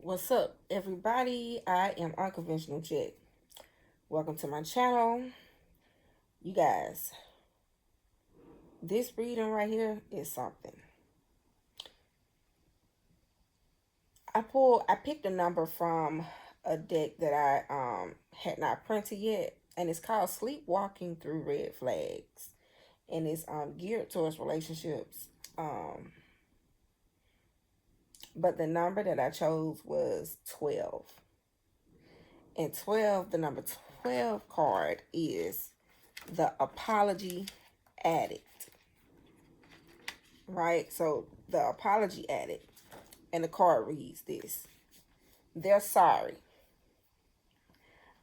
What's up, everybody? I am Unconventional Chick. Welcome to my channel. You guys, this reading right here is something. I picked a number from a deck that I had not printed yet, and it's called Sleepwalking Through Red Flags, and it's geared towards relationships. But the number that I chose was 12. And 12, the number 12 card is the apology addict. Right? So the apology addict. And the card reads this: they're sorry.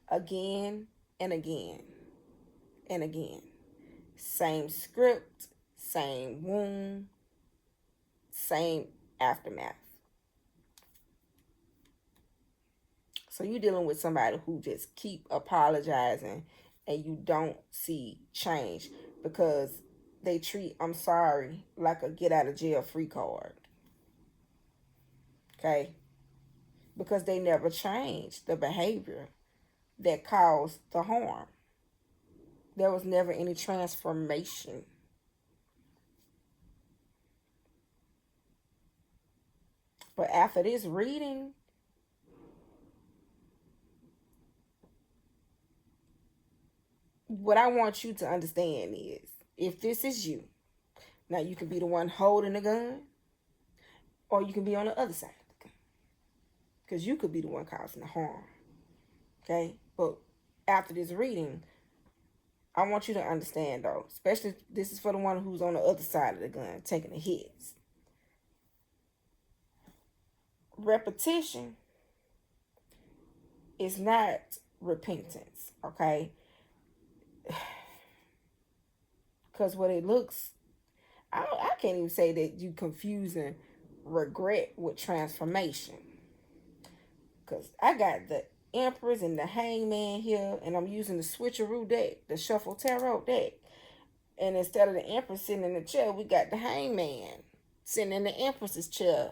Again and again and again. Same script, same wound, same aftermath. So you're dealing with somebody who just keep apologizing and you don't see change because they treat I'm sorry like a get out of jail free card. Okay? Because they never changed the behavior that caused the harm. There was never any transformation. But after this reading, what I want you to understand is, if this is you, now you can be the one holding the gun, or you can be on the other side of the gun. Because you could be the one causing the harm. Okay? But after this reading, I want you to understand, though, especially this is for the one who's on the other side of the gun, taking the hits. Repetition is not repentance, okay? Because what it looks, I can't even say that you confusing regret with transformation. Because I got the Empress and the Hangman here, and I'm using the Switcheroo deck, the Shuffle Tarot deck. And instead of the Empress sitting in the chair, we got the Hangman sitting in the Empress's chair.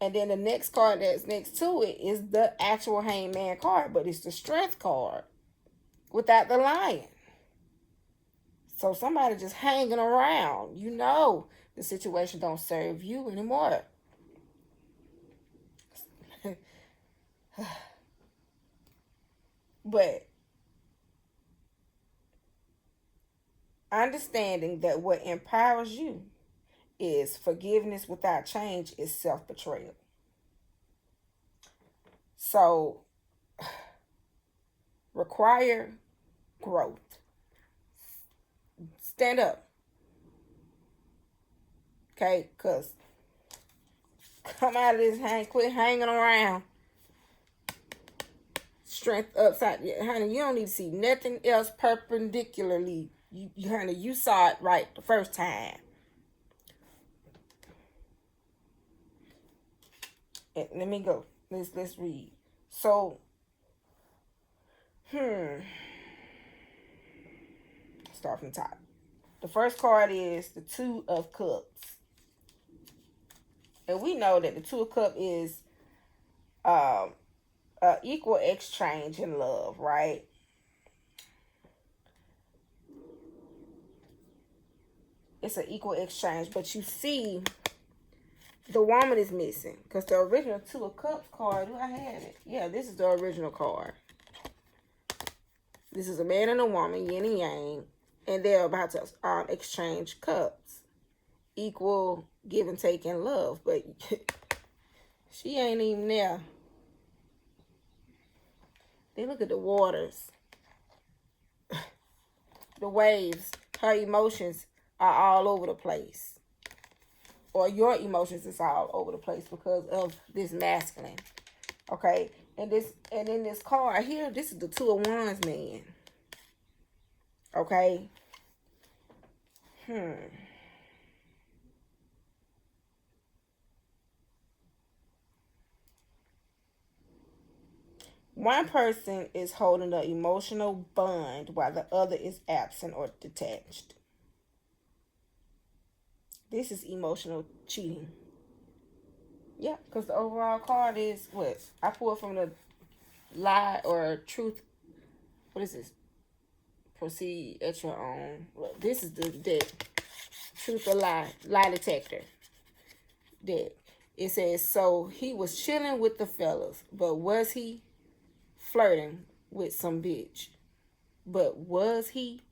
And then the next card that's next to it is the actual Hangman card, but it's the Strength card without the Lion. So somebody just hanging around, you know the situation don't serve you anymore. But understanding that what empowers you is forgiveness without change is self-betrayal. So require growth. Stand up. Okay? Because come out of this quit hanging around. Strength upside. Honey, you don't need to see nothing else perpendicularly. Honey, you saw it right the first time. And let me go. Let's read. So, start from the top. The first card is the Two of Cups. And we know that the Two of Cups is equal exchange in love, right? It's an equal exchange, but you see the woman is missing because the original Two of Cups card, do I have it? Yeah, this is the original card. This is a man and a woman, yin and yang, and they're about to exchange cups. Equal give and take in love, but she ain't even there. Then look at the waters. The waves. Her emotions are all over the place. Or your emotions is all over the place because of this masculine. Okay? And in this card here, this is the Two of Wands man. Okay? One person is holding the emotional bond while the other is absent or detached. This is emotional cheating. Yeah, because the overall card is what? I pulled from the lie or truth. What is this? Proceed at your own. Well, this is the deck. Truth or lie. Lie detector deck. It says, so he was chilling with the fellas, but was he flirting with some bitch? But was he?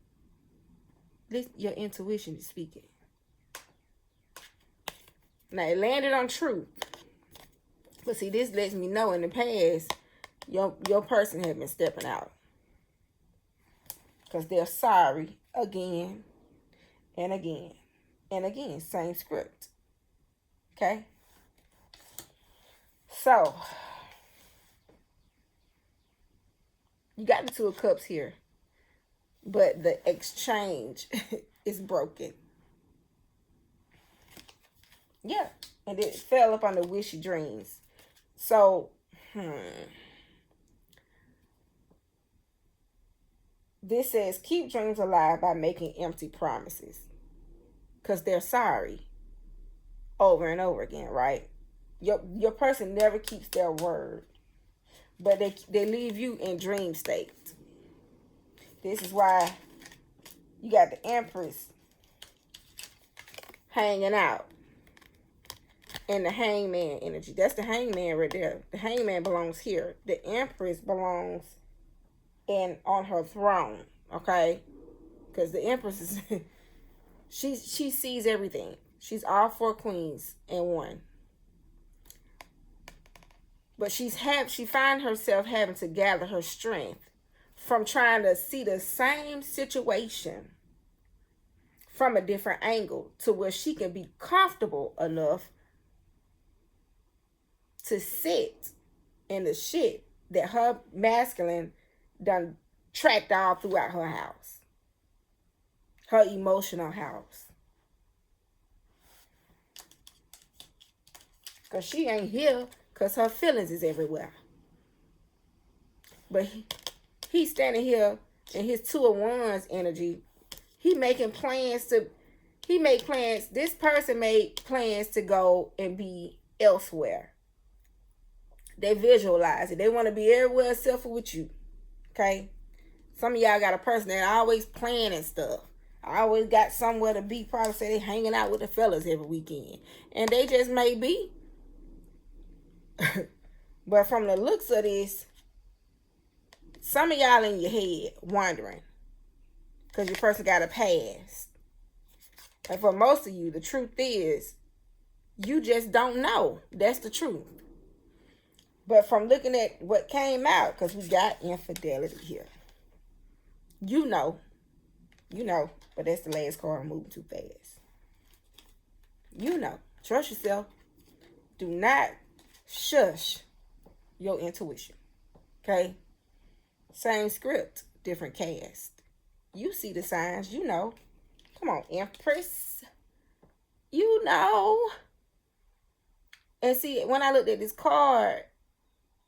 Your intuition is speaking. Now it landed on truth. But see, this lets me know in the past, your person had been stepping out. Because they're sorry again and again and again. Same script. Okay? So, you got the Two of Cups here. But the exchange is broken. Yeah. And it fell upon the wishy dreams. So, this says, keep dreams alive by making empty promises. Because they're sorry over and over again, right? Your person never keeps their word. But they leave you in dream state. This is why you got the Empress hanging out in the Hangman energy. That's the Hangman right there. The Hangman belongs here. The Empress belongs on her throne, okay? Because the Empress is she sees everything. She's all four queens in one. But she finds herself having to gather her strength from trying to see the same situation from a different angle to where she can be comfortable enough to sit in the shit that her masculine done tracked all throughout her house. Her emotional house. Because she ain't here because her feelings is everywhere. But he's standing here in his Two of Wands energy. This person made plans to go and be elsewhere. They visualize it. They want to be everywhere except for with you. Okay? Some of y'all got a person that always planning stuff. I always got somewhere to be. Probably say they hanging out with the fellas every weekend. And they just may be. But from the looks of this, some of y'all in your head wondering. Because your person got a past. And for most of you, the truth is, you just don't know. That's the truth. But from looking at what came out, because we got infidelity here. You know, but that's the last card. I'm moving too fast. You know, trust yourself. Do not shush your intuition. Okay? Same script, different cast. You see the signs, you know. Come on, Empress. You know. And see, when I looked at this card,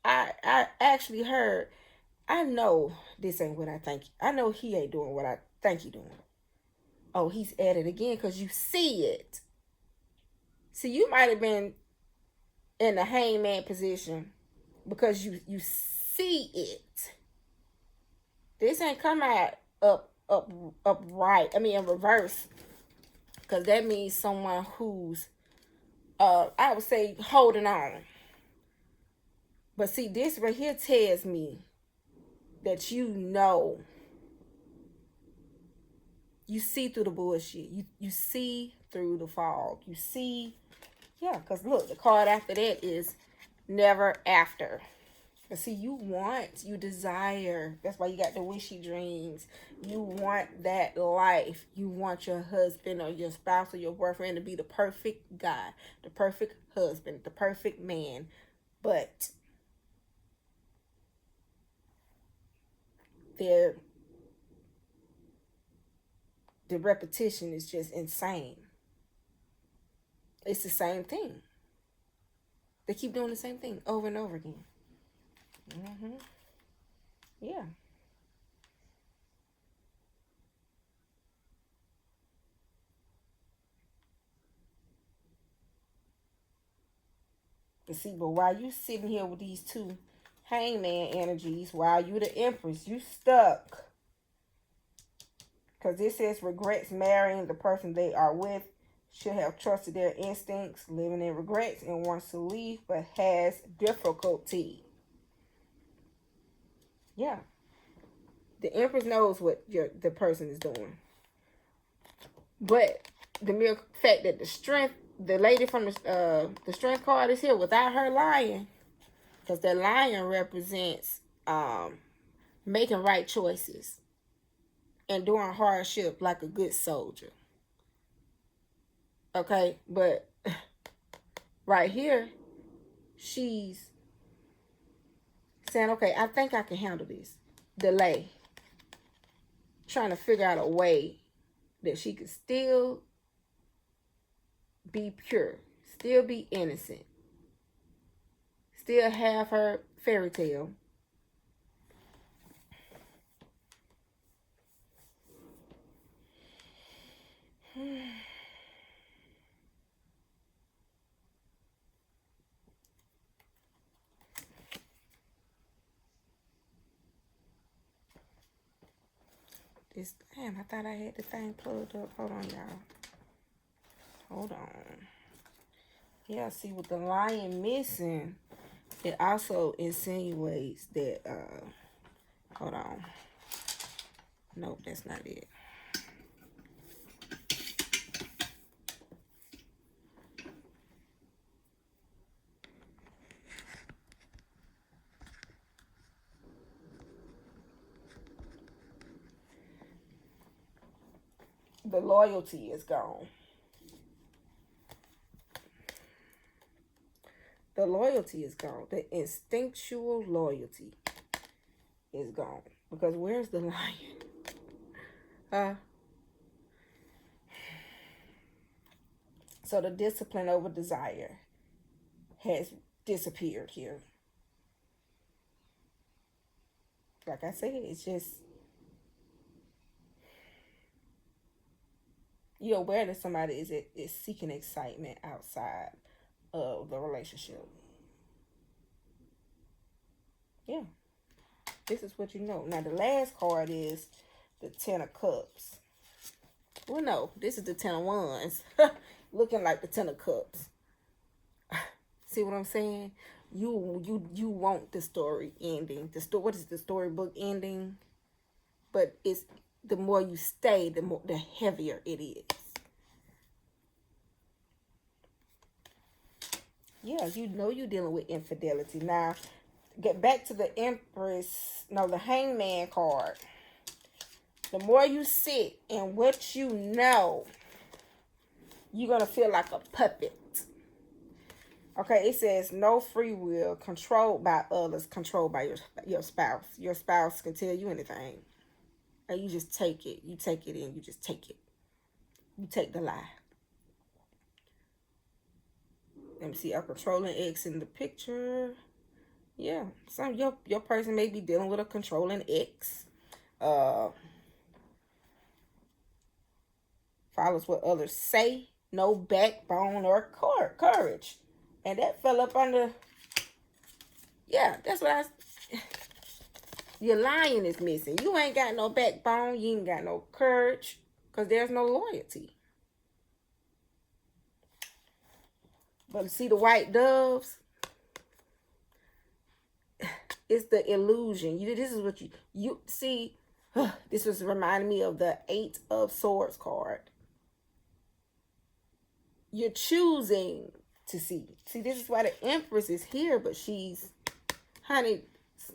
I actually heard, I know this ain't what I think. I know he ain't doing what I think he doing. Oh, he's at it again because you see it. See, you might have been in the hangman position because you see it. This ain't come out upright. I mean, in reverse. Because that means someone who's, I would say, holding on. But see, this right here tells me that you know. You see through the bullshit. You see through the fog. You see, yeah, because look, the card after that is never after. But see, you desire. That's why you got the wishy dreams. You want that life. You want your husband or your spouse or your boyfriend to be the perfect guy, the perfect husband, the perfect man. But the repetition is just insane. It's the same thing. They keep doing the same thing over and over again. Yeah. But see, but while you sitting here with these two hangman energies, while you the Empress, you stuck. Because this says regrets marrying the person they are with, should have trusted their instincts, living in regrets, and wants to leave, but has difficulty. Yeah. The Empress knows what the person is doing. But the mere fact that the lady from the strength card is here without her lying, because that lion represents making right choices and doing hardship like a good soldier. Okay, but right here, she's saying, okay, I think I can handle this. Delay. Trying to figure out a way that she could still be pure, still be innocent, still have her fairy tale. Damn, I thought I had the thing plugged up. Hold on, y'all. Hold on. Yeah, see, with the lion missing, it also insinuates that, hold on. Nope, that's not it. The loyalty is gone. The loyalty is gone. The instinctual loyalty is gone. Because where's the lion? So the discipline over desire has disappeared here. Like I said, it's just, you're aware that somebody is seeking excitement outside of the relationship. Yeah. This is what you know. Now, the last card is the Ten of Cups. Well, no, this is the Ten of Wands. Looking like the Ten of Cups. See what I'm saying? You want the story ending. What is the storybook ending? But it's the more you stay, the heavier it is. Yeah, you know you're dealing with infidelity. Now, get back to the Empress. No, the Hangman card. The more you sit in what you know, you're going to feel like a puppet. Okay, it says no free will, controlled by others, controlled by your spouse. Your spouse can tell you anything. And you just take it. You take it in. You just take it. You take the lie. Let me see. A controlling ex in the picture. Yeah. Your person may be dealing with a controlling ex. Follows what others say. No backbone or courage. And that fell up under... Yeah, that's what your lion is missing. You ain't got no backbone. You ain't got no courage. Because there's no loyalty. But see the white doves? It's the illusion. This is what you see. This was reminding me of the 8 of Swords card. You're choosing to see. See, this is why the Empress is here, but she's, honey,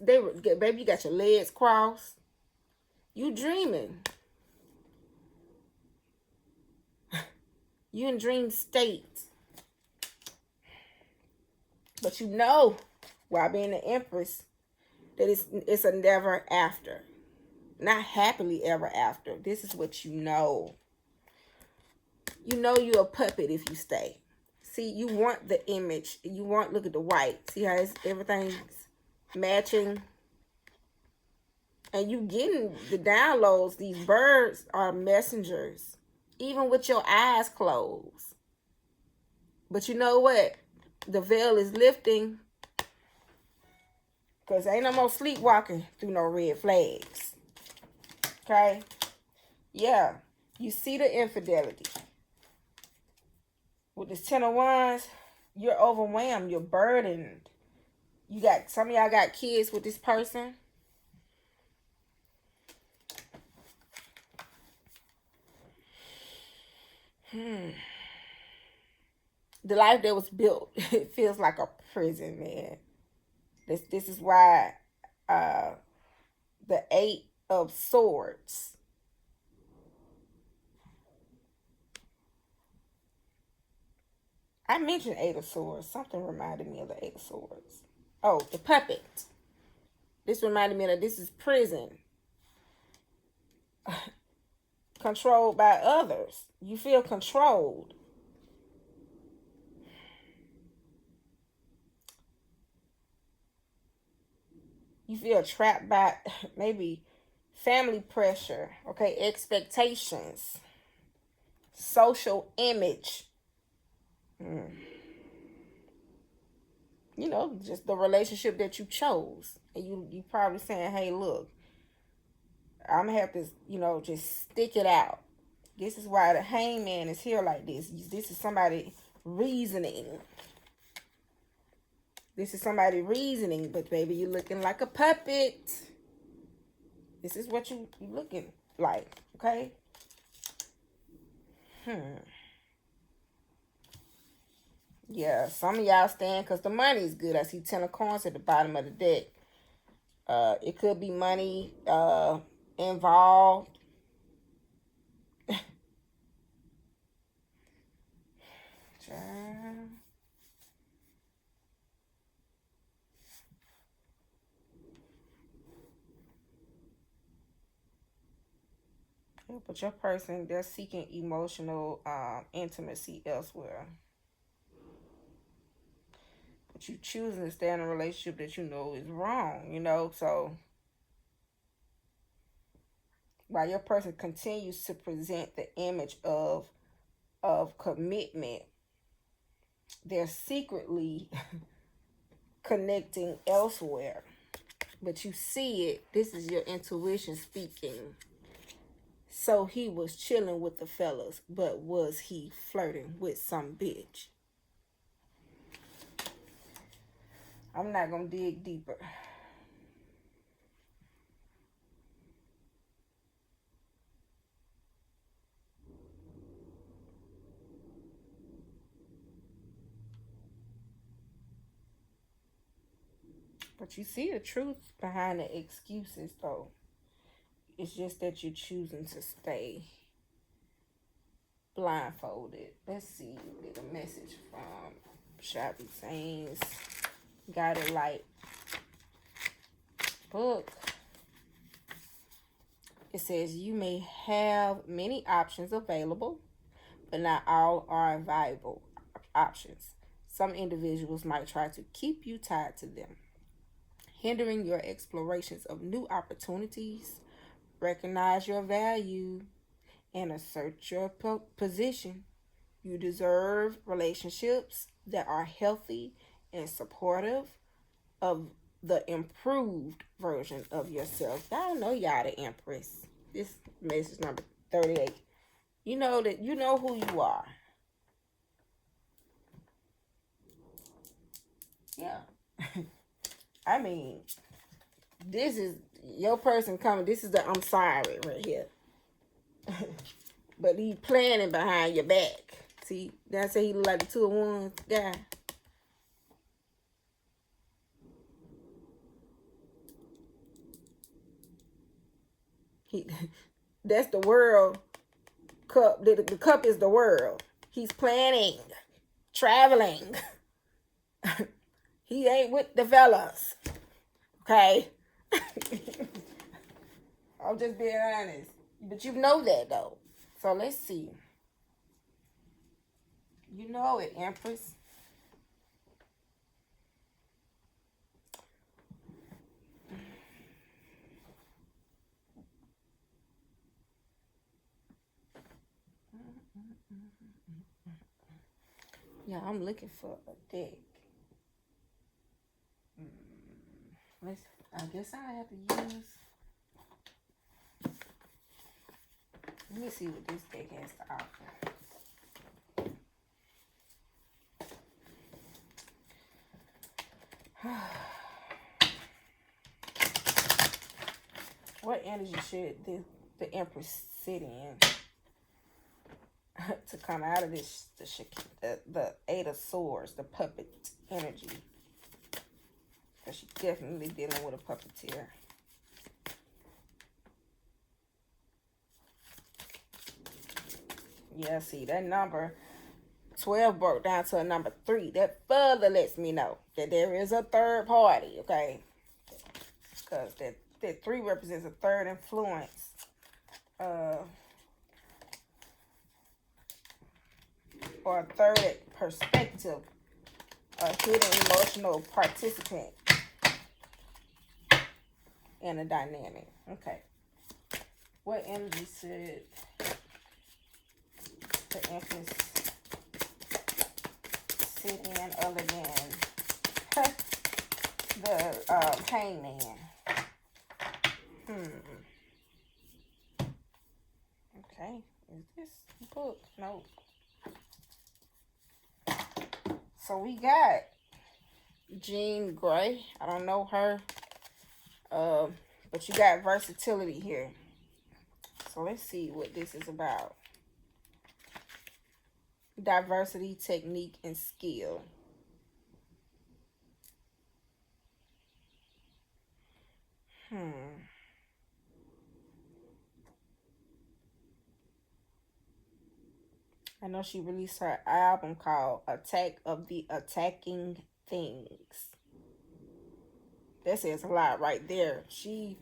baby, you got your legs crossed. You dreaming. You in dream state. But you know, while being the Empress, that it's a never after. Not happily ever after. This is what you know. You know you're a puppet if you stay. See, you want the image. You want, look at the white. See how everything's matching? And you getting the downloads. These birds are messengers. Even with your eyes closed. But you know what? the veil is lifting, because ain't no more sleepwalking through no red flags. Okay? Yeah. You see the infidelity. With this 10 of Wands, you're overwhelmed. You're burdened. You got, some of y'all got kids with this person. The life that was built, it feels like a prison, man. This is why the 8 of Swords. I mentioned 8 of Swords. Something reminded me of the 8 of Swords. Oh, the puppet. This reminded me of, this is prison. Controlled by others. You feel controlled. You feel trapped by maybe family pressure, okay, expectations, social image. You know, just the relationship that you chose. And you probably saying, hey, look, I'm gonna have to, just stick it out. This is why the hangman is here like this. This is somebody reasoning. This is somebody reasoning, but baby, you're looking like a puppet. This is what you looking like, okay? Yeah, some of y'all stand because the money is good. I see 10 of Coins at the bottom of the deck. It could be money involved. But your person, they're seeking emotional intimacy elsewhere. But you choosing to stay in a relationship that you know is wrong, so while your person continues to present the image of commitment, they're secretly connecting elsewhere. But you see it. This is your intuition speaking. So he was chilling with the fellas, but was he flirting with some bitch? I'm not gonna dig deeper. But you see the truth behind the excuses, though. It's just that you're choosing to stay blindfolded. Let's see. Get a message from Shabby Saints. Guided Light book. It says you may have many options available, but not all are viable options. Some individuals might try to keep you tied to them, hindering your explorations of new opportunities. Recognize your value and assert your position. You deserve relationships that are healthy and supportive of the improved version of yourself. Y'all know y'all the Empress. This message number 38. You know that you know who you are. Yeah. I mean, this is your person coming. This is the I'm sorry right here. But he planning behind your back. See, that's say he look like the 2 of Wands guy. He, that's the world cup. The cup is the world. He's planning, traveling. He ain't with the fellas. Okay? I'm just being honest. But you know that, though. So let's see. You know it, Empress. Yeah, I'm looking for a deck. I guess I have to use. Let me see what this deck has to offer. What energy should the Empress sit in to come out of this? The Eight of Swords, the puppet energy. Because she's definitely dealing with a puppeteer. Yeah, see, that number 12 broke down to a number 3. That further lets me know that there is a third party, okay? Because that 3 represents a third influence. Or a third perspective. A hidden emotional participant in a dynamic. Okay. What energy should the Empress sit in other than the Hangman? Okay. Is this book? No. So we got Jean Grey. I don't know her. But you got versatility here. So let's see what this is about. Diversity, technique, and skill. I know she released her album called Attack of the Attacking Things. That says a lot right there. She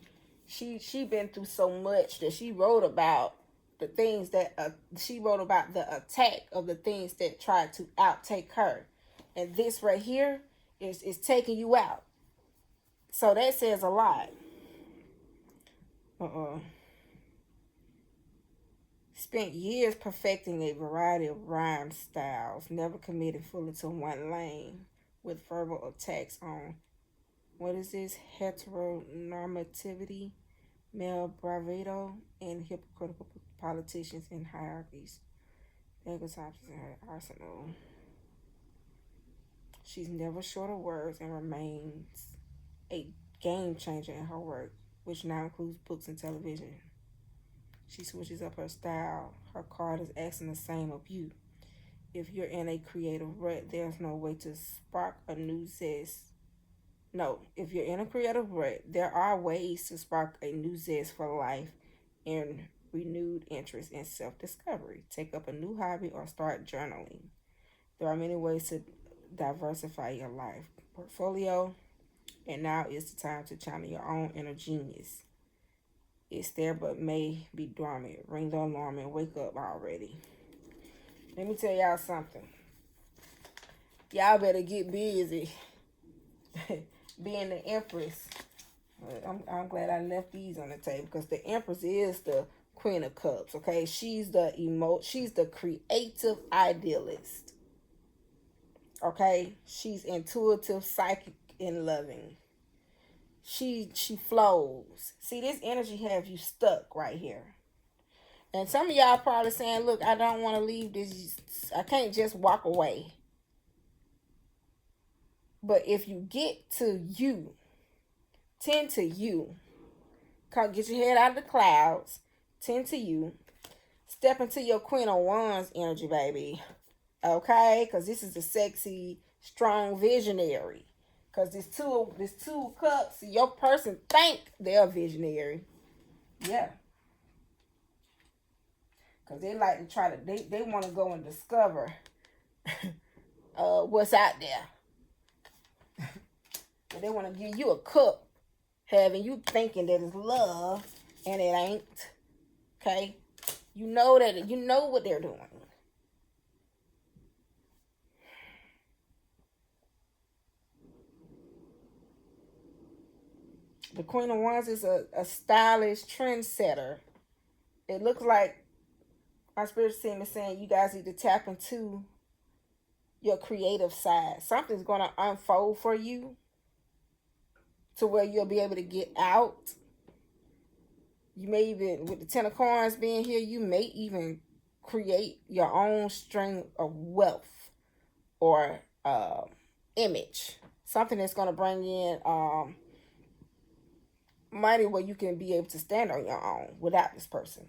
been through so much that she wrote about the things that she wrote about the attack of the things that tried to outtake her. And this right here is taking you out. So that says a lot. Spent years perfecting a variety of rhyme styles, never committed fully to one lane, with verbal attacks on, what is this, heteronormativity, male bravado, and hypocritical politicians and hierarchies. Egotypes in her arsenal. She's never short of words and remains a game changer in her work, which now includes books and television. She switches up her style. Her card is asking the same of you. If you're in a creative rut, there's no way to spark a new zest. No, if you're in a creative rut, there are ways to spark a new zest for life and renewed interest in self-discovery. Take up a new hobby or start journaling. There are many ways to diversify your life portfolio, and now is the time to channel your own inner genius. It's there but may be dormant. Ring the alarm and wake up already. Let me tell y'all something. Y'all better get busy being the Empress. I'm glad I left these on the table because the Empress is the Queen of Cups. Okay, she's the creative idealist. Okay, she's intuitive, psychic, and loving. She flows. See, this energy have you stuck right here. And some of y'all probably saying, look, I don't want to leave this. I can't just walk away. But if you get to you, tend to you, get your head out of the clouds, tend to you, step into your Queen of Wands energy, baby. Okay? Because this is the sexy, strong visionary. Because this two cups, your person think they're a visionary. Yeah. Because they like to try to, they want to go and discover what's out there. They want to give you a cup, having you thinking that it's love, and it ain't. Okay? You know what they're doing. The Queen of Wands is a stylish trendsetter. It looks like my spirit team is saying you guys need to tap into your creative side. Something's going to unfold for you to where you'll be able to get out. You may even, with the Ten of Coins being here, you may even create your own string of wealth or image. Something that's going to bring in money where you can be able to stand on your own without this person.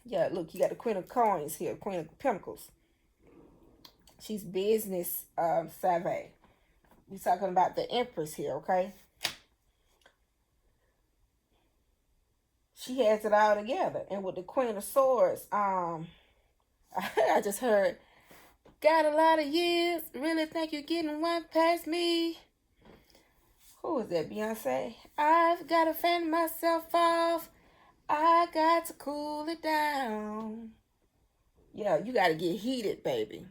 Yeah, look, you got the Queen of Coins here, Queen of Pentacles. She's business savvy. We're talking about the Empress here, okay? She has it all together. And with the Queen of Swords, I just heard, got a lot of years, really think you're getting one past me. Who is that, Beyonce? I've got to fend myself off. I got to cool it down. Yeah, you got to get heated, baby.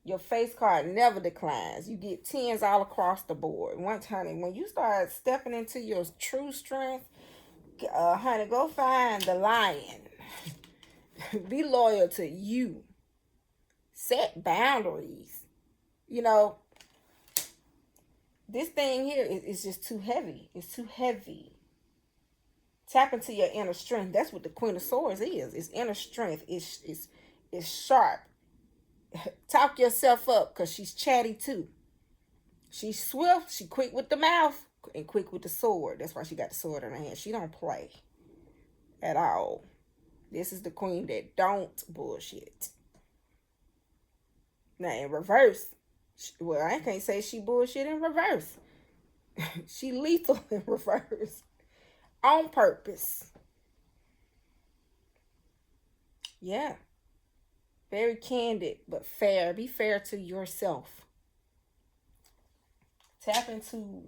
Your face card never declines. You get 10s all across the board. Once, honey, when you start stepping into your true strength, honey, go find the lion. Be loyal to you. Set boundaries. You know, this thing here is just too heavy. It's too heavy. Tap into your inner strength. That's what the Queen of Swords is. It's inner strength. It's sharp. Talk yourself up, because she's chatty too. She's swift. She quick with the mouth and quick with the sword. That's why she got the sword in her hand. She don't play at all. This is the queen that don't bullshit. Now in reverse, well, I can't say she bullshit in reverse. She lethal in reverse. On purpose. Yeah. Very candid, but fair. Be fair to yourself. Tap into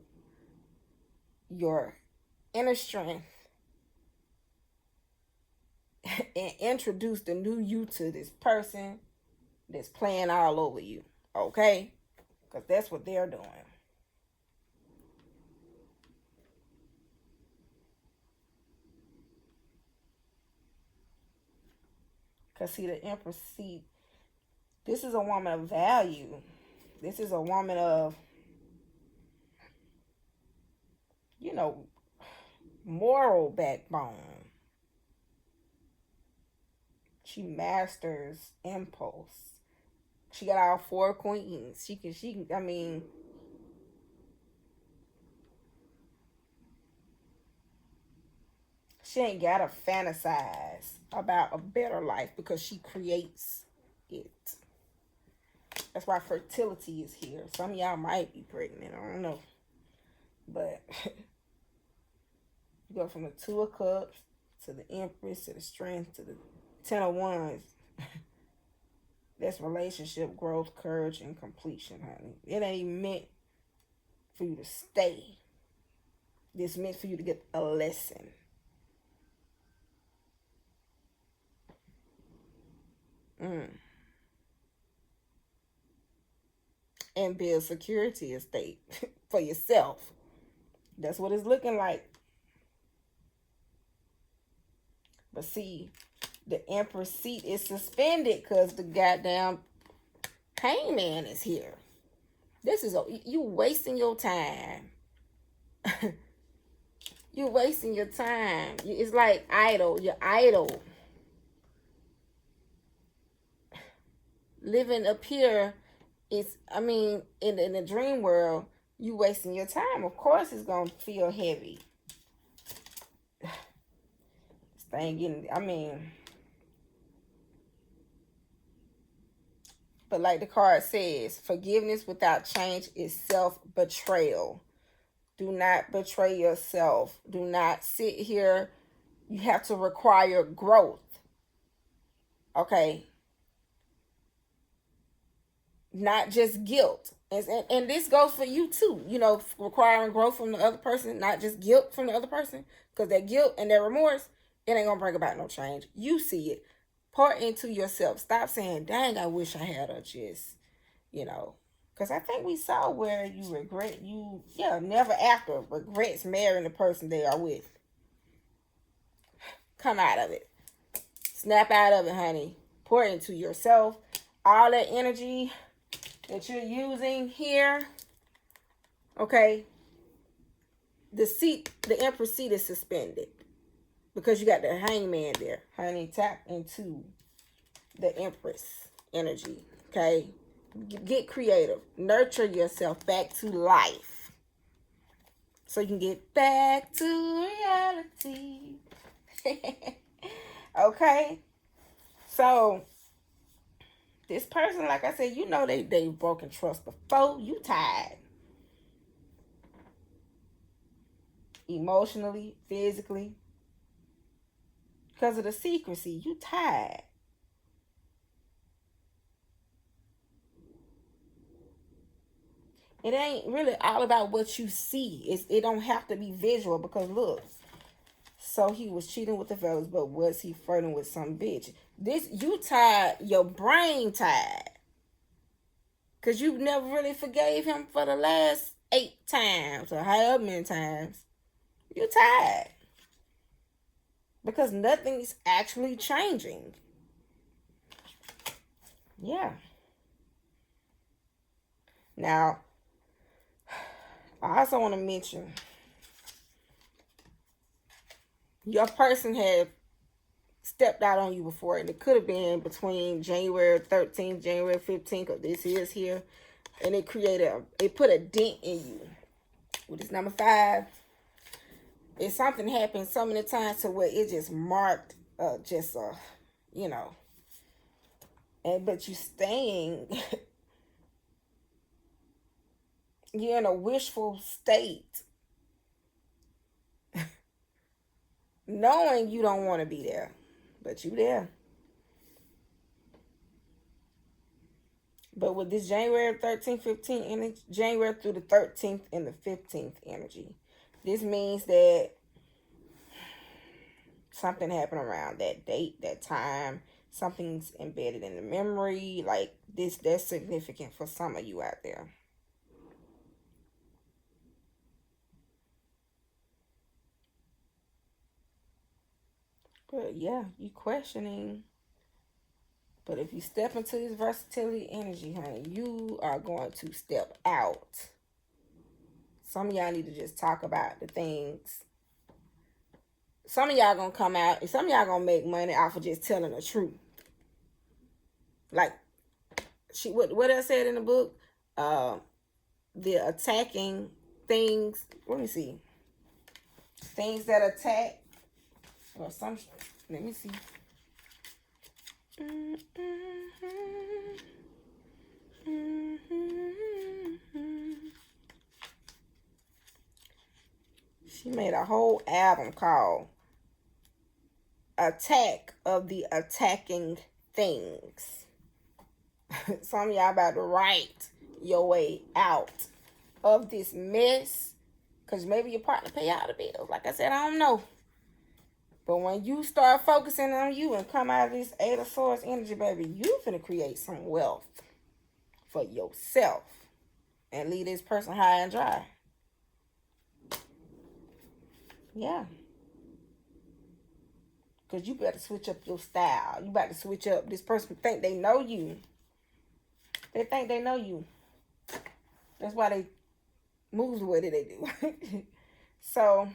your inner strength and introduce the new you to this person that's playing all over you. Okay? Because that's what they're doing. Because see, the Empress, see, this is a woman of value. This is a woman of, you know, moral backbone. She masters impulse. She got all 4 queens. She can, I mean, she ain't got to fantasize about a better life because she creates it. That's why fertility is here. Some of y'all might be pregnant. I don't know. But you go from the 2 of Cups to the Empress to the Strength to the 10 of Wands. That's relationship growth, courage, and completion, honey. It ain't meant for you to stay. It's meant for you to get a lesson. And build security estate for yourself. That's what it's looking like. But see, the Empress seat is suspended because the goddamn hangman is here. This is, you wasting your time. You're wasting your time. It's like idle. You're idle. Living up here is, I mean, in the dream world, you wasting your time. Of course it's going to feel heavy. This thing getting, I mean, but like the card says, forgiveness without change is self-betrayal. Do not betray yourself. Do not sit here. You have to require growth. Okay? Not just guilt. And this goes for you too. You know, requiring growth from the other person, not just guilt from the other person. Because that guilt and that remorse, it ain't going to bring about no change. You see it. Pour into yourself. Stop saying, dang, I wish I had her just, you know. Because I think we saw where you regret, never after regrets marrying the person they are with. Come out of it. Snap out of it, honey. Pour into yourself. All that energy that you're using here, Okay, the Empress seat is suspended because you got the Hangman there. Honey, tap into the Empress energy. Okay, get creative. Nurture yourself back to life so you can get back to reality. Okay, so this person, like I said, you know they've broken trust before. You tired. Emotionally, physically. Because of the secrecy. You tired. It ain't really all about what you see. It don't have to be visual because look. So he was cheating with the fellas, but was he flirting with some bitch? This you tired, your brain tired. Cause you never really forgave him for the last 8 times or however many times. You tired. Because nothing's actually changing. Yeah. Now, I also want to mention your person had stepped out on you before, and it could have been between January 13th, January 15th, because this is here, and it put a dent in you. With this number 5, if something happened so many times to where it just marked, you know, but you staying, you're in a wishful state, knowing you don't want to be there, but you there. But with this January 13th, 15th energy, January through the 13th and the 15th energy, this means that something happened around that date, that time. Something's embedded in the memory. Like this, that's significant for some of you out there. But yeah, you questioning. But if you step into this versatility energy, honey, you are going to step out. Some of y'all need to just talk about the things. Some of y'all gonna come out, and some of y'all gonna make money off of just telling the truth. Like what I said in the book, the attacking things. Let me see. Things that attack, or some. Let me see. She made a whole album called Attack of the Attacking Things. Some of y'all about to write your way out of this mess. Because maybe your partner pay out the bills. Like I said, I don't know. But when you start focusing on you and come out of this 8 of Swords energy, baby, you finna create some wealth for yourself. And leave this person high and dry. Yeah. Because you better switch up your style. You better switch up. This person think they know you. They think they know you. That's why they move the way that they do. So,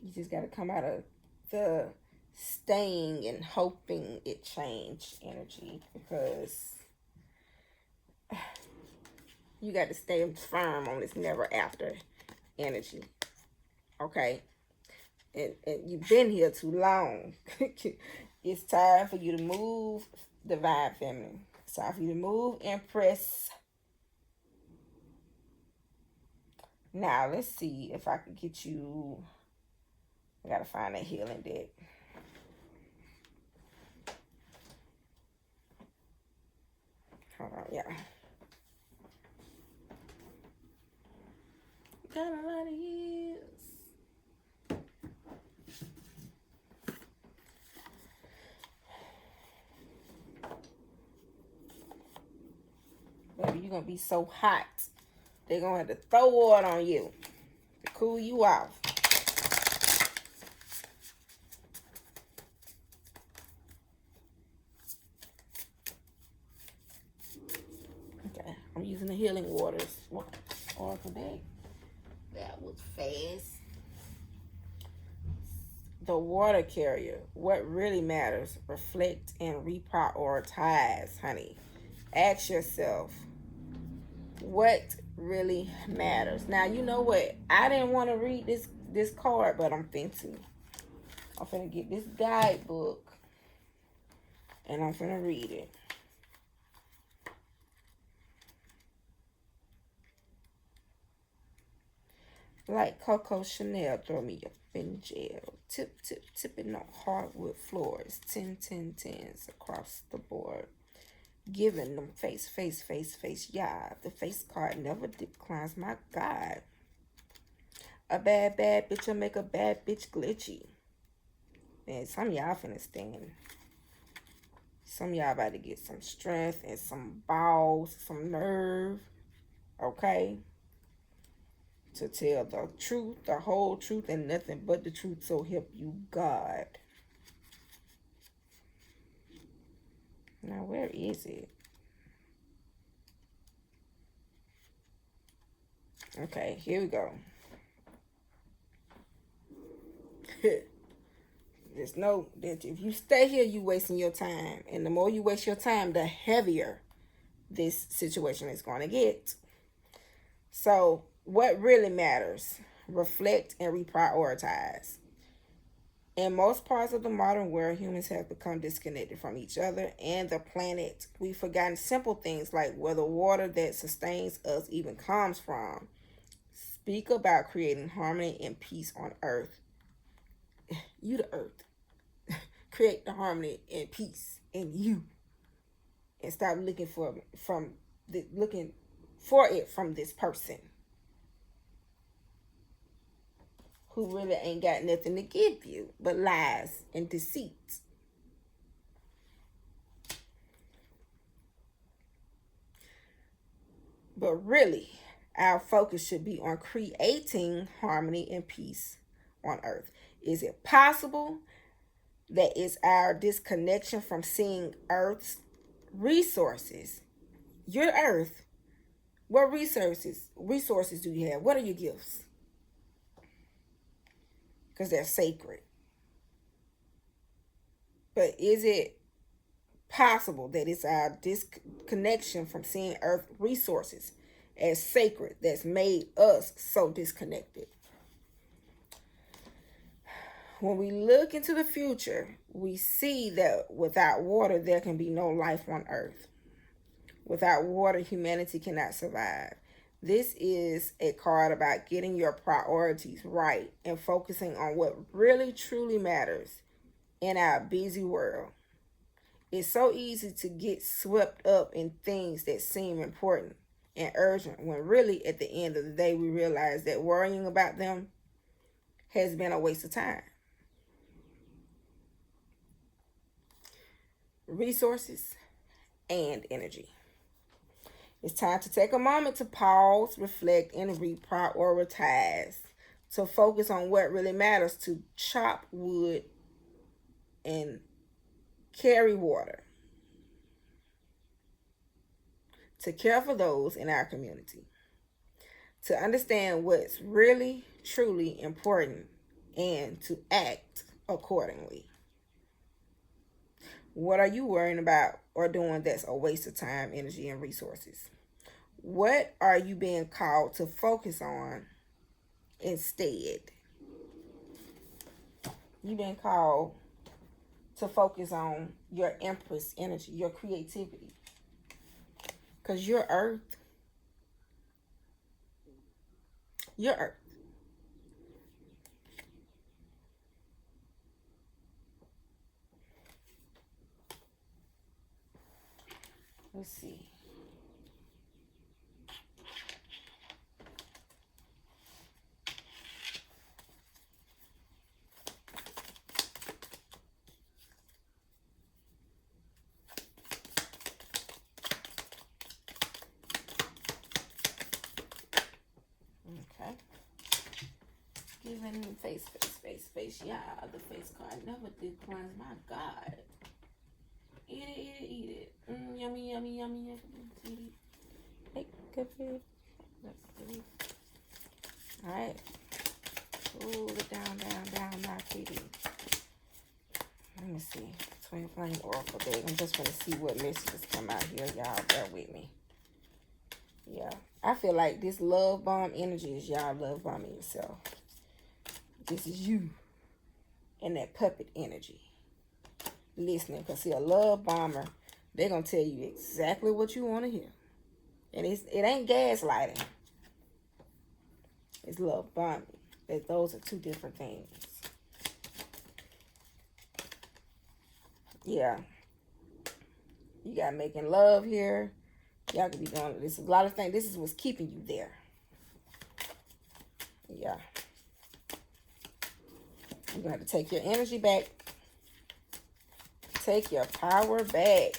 you just got to come out of the staying and hoping it changed energy, because you got to stay firm on this never after energy. Okay? And you've been here too long. It's time for you to move, Divine Feminine. It's time for you to move, Empress. Now, let's see if I can get you. I gotta find that healing deck. Hold on, yeah. Got a lot of years. Baby, you're gonna be so hot They're going to have to throw water on you to cool you off. Okay, I'm using the healing waters. Oracle deck. That was fast. The water carrier. What really matters? Reflect and reprioritize, honey. Ask yourself, what really matters? Now, you know what? I didn't want to read this card, but I'm finna. I'm finna get this guidebook and I'm finna read it. Like Coco Chanel, throw me your fin gel. Tip, tip, tipping on hardwood floors. 10, 10, 10s across the board. Giving them face, face, face, face. Yeah, the face card never declines. My God. A bad, bad bitch will make a bad bitch glitchy. Man, some of y'all finna stand. Some of y'all about to get some strength and some balls, some nerve. Okay? To tell the truth, the whole truth, and nothing but the truth, so help you God. Now, where is it? Okay, here we go. Just know that if you stay here, you wasting your time. And the more you waste your time, the heavier this situation is going to get. So, what really matters? Reflect and reprioritize. In most parts of the modern world, humans have become disconnected from each other and the planet. We've forgotten simple things like where the water that sustains us even comes from. Speak about creating harmony and peace on earth. You the earth. Create the harmony and peace in you. And stop looking for it from this person who really ain't got nothing to give you but lies and deceit. But really, our focus should be on creating harmony and peace on earth. Is it possible that it's our disconnection from seeing Earth's resources? Your Earth, what resources do you have? What are your gifts? Because they're sacred. But is it possible that it's our disconnection from seeing Earth resources as sacred that's made us so disconnected? When we look into the future, we see that without water, there can be no life on Earth. Without water, humanity cannot survive. This is a card about getting your priorities right and focusing on what really truly matters in our busy world. It's so easy to get swept up in things that seem important and urgent when really at the end of the day we realize that worrying about them has been a waste of time. Resources and energy. It's time to take a moment to pause, reflect, and reprioritize, to focus on what really matters, to chop wood and carry water, to care for those in our community, to understand what's really, truly important, and to act accordingly. What are you worrying about or doing that's a waste of time, energy, and resources? What are you being called to focus on instead? You've been called to focus on your Empress energy, your creativity. Because you're Earth. You're Earth. Let's see. Giving face. Yeah, the face card never declines. My God. Eat it. Yummy. Eat it. Hey, good food. Alright. Cool it down, my kitty. Let me see. Twin Flame Oracle deck. I'm just going to see what messages come out here. Y'all bear with me. Yeah. I feel like this love bomb energy is y'all love bombing yourself. This is you. And that puppet energy. Listening. Because see, a love bomber, they're going to tell you exactly what you want to hear. And it ain't gaslighting. It's love bombing. Those are two different things. Yeah. You got making love here. Y'all could be doing this. A lot of things. This is what's keeping you there. Yeah. You're going to have to take your energy back. Take your power back.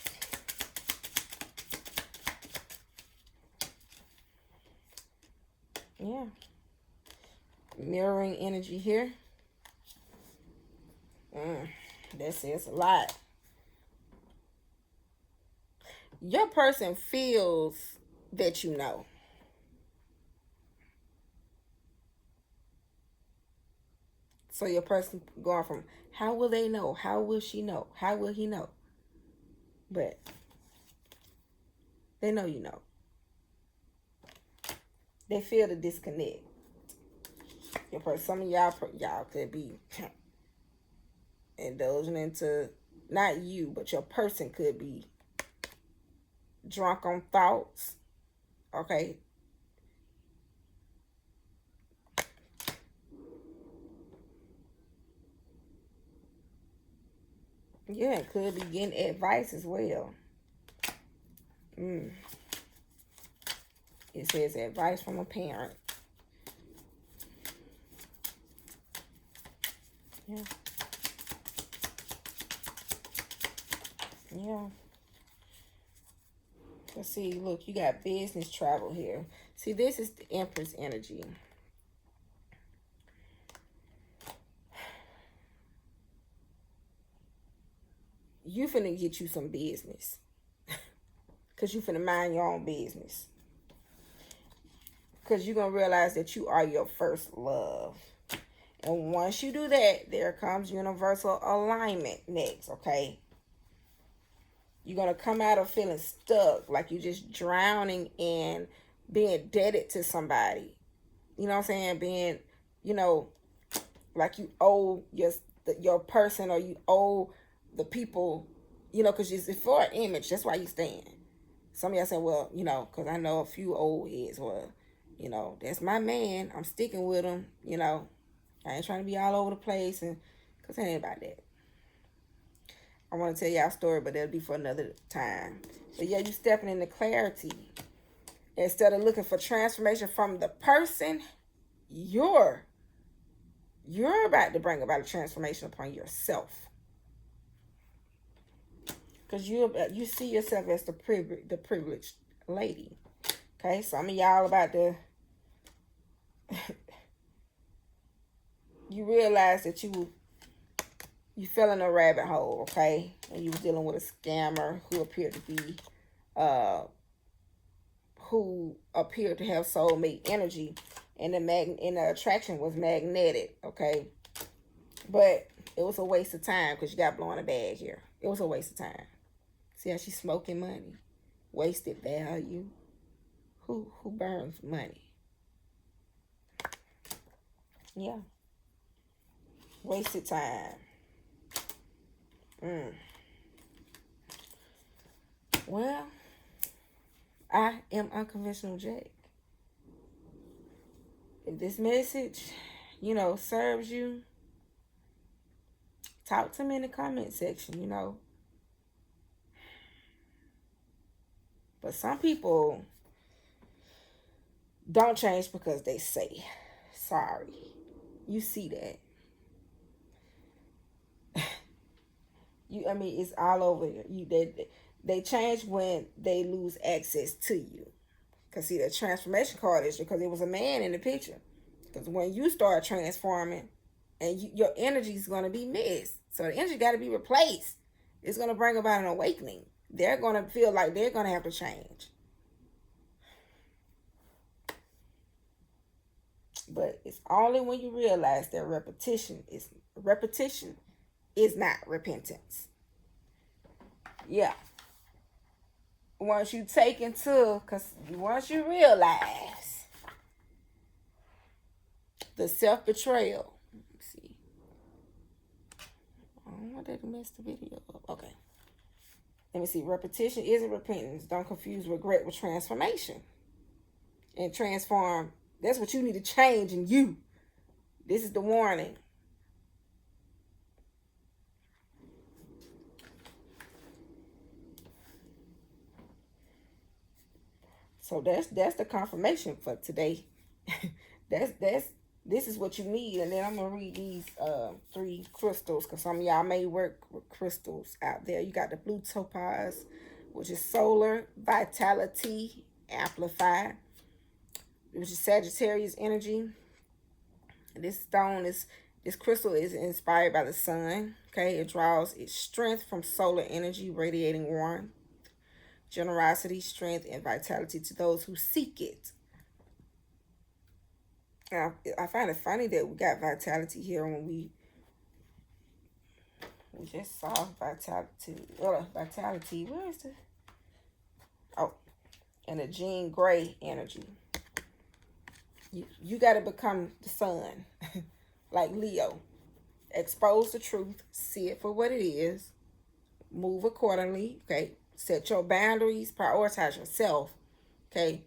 Yeah. Mirroring energy here. That says a lot. Your person feels that you know. So your person going from, how will they know? How will she know? How will he know? But they know you know. They feel the disconnect. Your person, some of y'all could be indulging into, not you, but your person could be drunk on thoughts. Okay. Yeah, it could be getting advice as well. It says advice from a parent. Yeah. Yeah. Let's see, look, you got business travel here. See, this is the Empress energy. You finna get you some business. Because you finna mind your own business. Because you're going to realize that you are your first love. And once you do that, there comes universal alignment next, okay? You're going to come out of feeling stuck, like you're just drowning in being indebted to somebody. You know what I'm saying? Being, like you owe your person, or you owe the people, because it's for an image. That's why you stand. Some of y'all say, well, because I know a few old heads, well, that's my man. I'm sticking with him, I ain't trying to be all over the place, and because it ain't about that. I want to tell y'all a story, but that'll be for another time. But yeah, you stepping into clarity. Instead of looking for transformation from the person, you're about to bring about a transformation upon yourself. Because you see yourself as the privileged lady. Okay, some of y'all about to you realize that you fell in a rabbit hole, okay? And you was dealing with a scammer who appeared to be have soulmate energy, and the attraction was magnetic, okay? But it was a waste of time because you got blowing a bag here. It was a waste of time. See how she's smoking money? Wasted value. Who burns money? Yeah. Wasted time. Well, I am Unconventional Jack. If this message, serves you, talk to me in the comment section, But some people don't change because they say, sorry. You see that. It's all over you. They change when they lose access to you. Because see, the transformation card is because it was a man in the picture. Because when you start transforming, and your energy is going to be missed, so the energy got to be replaced. It's going to bring about an awakening. They're going to feel like they're going to have to change. But it's only when you realize that repetition is not repentance. Yeah. Once you take into, because once you realize the self-betrayal. Let's see. I don't want that to mess the video up. Okay. Let me see. Repetition isn't repentance. Don't confuse regret with transformation. And transform, that's what you need to change in you. This is the warning. So that's the confirmation for today. This is what you need. And then I'm gonna read these 3 crystals, because some of y'all may work with crystals out there. You got the blue topaz, which is solar vitality amplified, which is Sagittarius energy. And this crystal is inspired by the sun. Okay, it draws its strength from solar energy, radiating warmth, generosity, strength, and vitality to those who seek it. Now, I find it funny that we got vitality here when we just saw vitality. Vitality. Where is the? Oh, and the Jean Grey energy. You got to become the sun, like Leo. Expose the truth, see it for what it is, move accordingly. Okay, set your boundaries, prioritize yourself. Okay,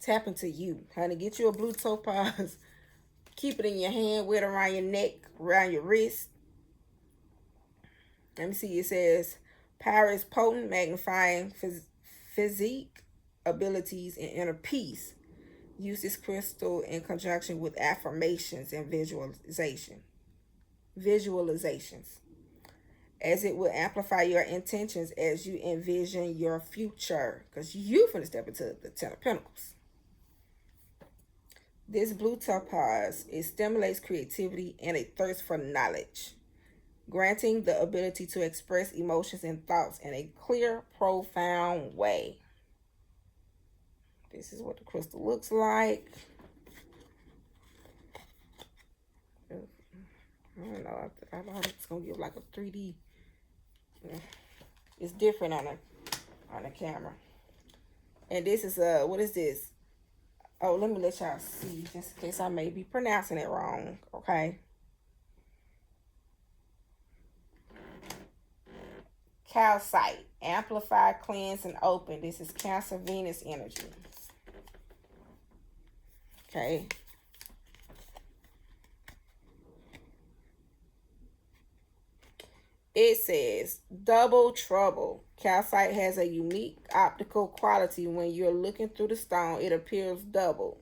tap into you, honey. Get you a blue topaz. Keep it in your hand, wear it around your neck, around your wrist. Let me see. It says, power is potent, magnifying physique, abilities, and inner peace. Use this crystal in conjunction with affirmations and visualizations, as it will amplify your intentions as you envision your future, because you finna step into the 10 of Pentacles. This blue topaz, it stimulates creativity and a thirst for knowledge, granting the ability to express emotions and thoughts in a clear, profound way. This is what the crystal looks like. I don't know. I know it's gonna give like a 3D. It's different on the camera. And this is what is this? Oh, let me let y'all see, just in case I may be pronouncing it wrong. Okay. Calcite, amplify, cleanse, and open. This is Cancer Venus energy. Okay. It says, double trouble. Calcite has a unique optical quality. When you're looking through the stone, it appears double.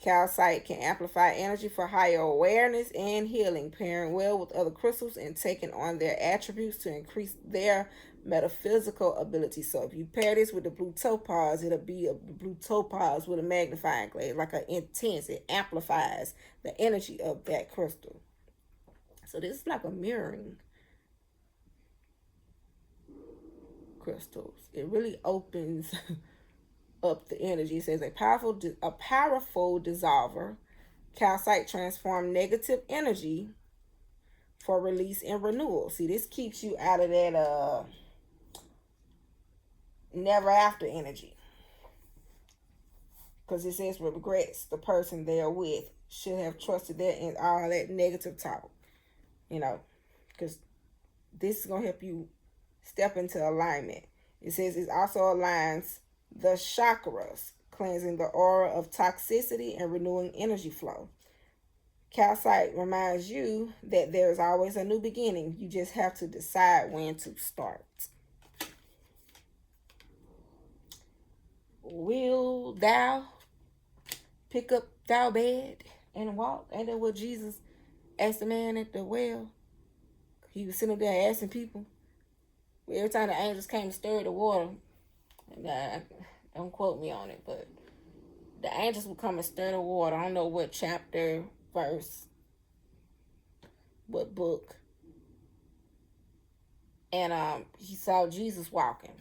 Calcite can amplify energy for higher awareness and healing, pairing well with other crystals and taking on their attributes to increase their metaphysical ability. So if you pair this with the blue topaz, it'll be a blue topaz with a magnifying glass, like an intense. It amplifies the energy of that crystal. So this is like a mirroring crystals. It really opens up the energy. It says a powerful dissolver. Calcite transform negative energy for release and renewal. See, this keeps you out of that never after energy, because it says regrets the person they're with, should have trusted that, and all that negative talk, because this is going to help you step into alignment. It says it also aligns the chakras, cleansing the aura of toxicity and renewing energy flow. Calcite reminds you that there's always a new beginning. You just have to decide when to start. Will thou pick up thy bed and walk? Ain't that what Jesus asked the man at the well? He was sitting there asking people. Every time the angels came to stir the water, and don't quote me on it, but The angels would come and stir the water. I don't know what chapter, verse, what book. And he saw Jesus walking.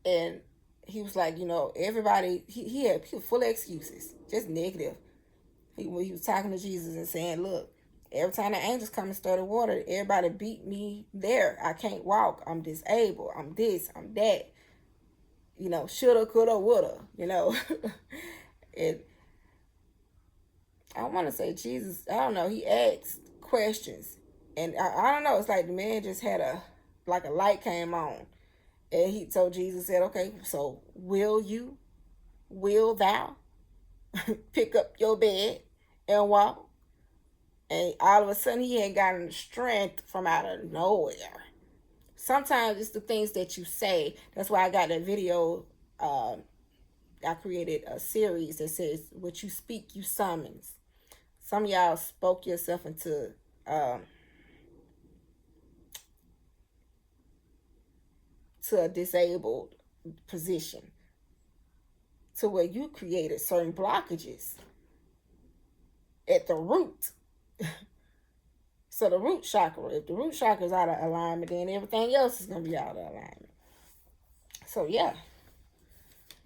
And he was like, everybody, he was full of excuses, just negative. He was talking to Jesus and saying, look, every time the angels come and stir the water, everybody beat me there. I can't walk. I'm disabled. I'm this. I'm that. Shoulda, coulda, woulda. And I want to say Jesus, I don't know, he asked questions. And I don't know, it's like the man just had a light came on. And Jesus said, okay, so will thou pick up your bed and walk? And all of a sudden he had gotten the strength from out of nowhere. Sometimes it's the things that you say. That's why I got that video. I created a series that says, what you speak, you summons. Some of y'all spoke yourself into to a disabled position, to where you created certain blockages at the root. So the root chakra, if the root chakra is out of alignment, then everything else is going to be out of alignment. So yeah,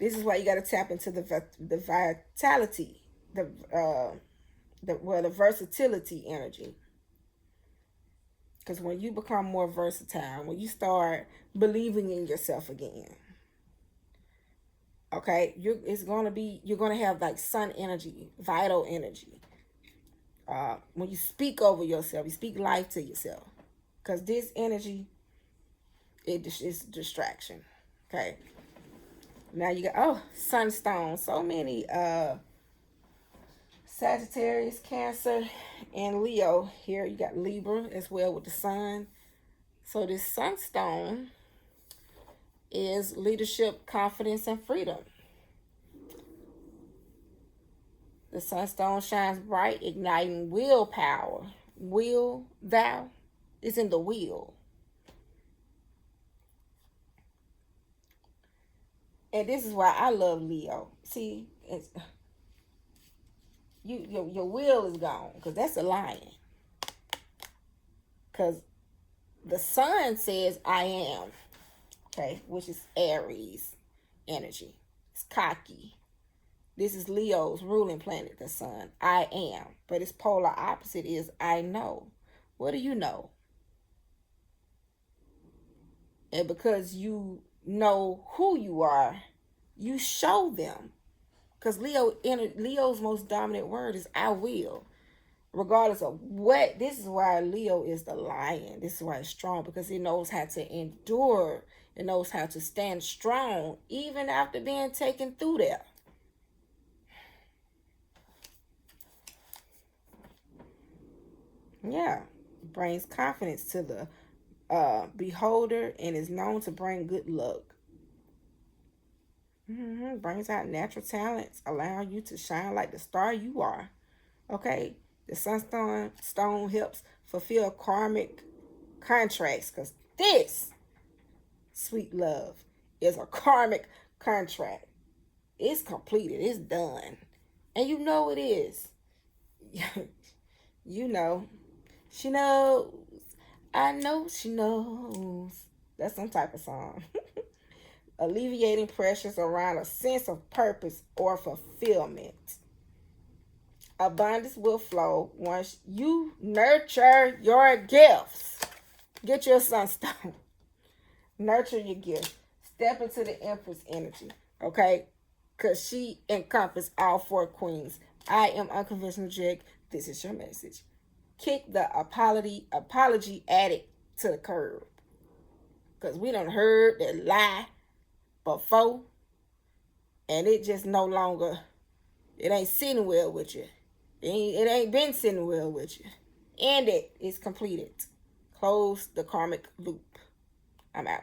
this is why you got to tap into the vitality, the versatility energy. Because when you become more versatile, when you start believing in yourself again, okay, you're going to have like sun energy, vital energy. When you speak over yourself, you speak life to yourself. Because this energy, it's distraction. Okay. Now you got, sunstone. So many Sagittarius, Cancer, and Leo. Here you got Libra as well with the sun. So this sunstone is leadership, confidence, and freedom. The sunstone shines bright, igniting willpower. Will thou is in the will. And this is why I love Leo. See, your will is gone, because that's a lion. Because the sun says I am, okay, which is Aries energy. It's cocky. This is Leo's ruling planet, the sun. I am. But its polar opposite is I know. What do you know? And because you know who you are, you show them. Because Leo's most dominant word is I will. Regardless of what. This is why Leo is the lion. This is why it's strong. Because it knows how to endure. It knows how to stand strong. Even after being taken through there. Yeah. Brings confidence to the beholder. And is known to bring good luck. Brings out natural talents, allowing you to shine like the star you are. Okay, the sunstone helps fulfill karmic contracts, because this sweet love is a karmic contract. It's completed. It's done, and you know it is. You know, she knows. I know she knows. That's some type of song. Alleviating pressures around a sense of purpose or fulfillment. Abundance will flow once you nurture your gifts. Get your sunstone. Nurture your gifts. Step into the Empress energy, okay? Because she encompasses all four queens. I am Unconventional Jake. This is your message. Kick the apology addict to the curb. Because we done heard that lie before, and it just no longer, it ain't sitting well with you. It ain't been sitting well with you. End it. It's completed. Close the karmic loop. I'm out.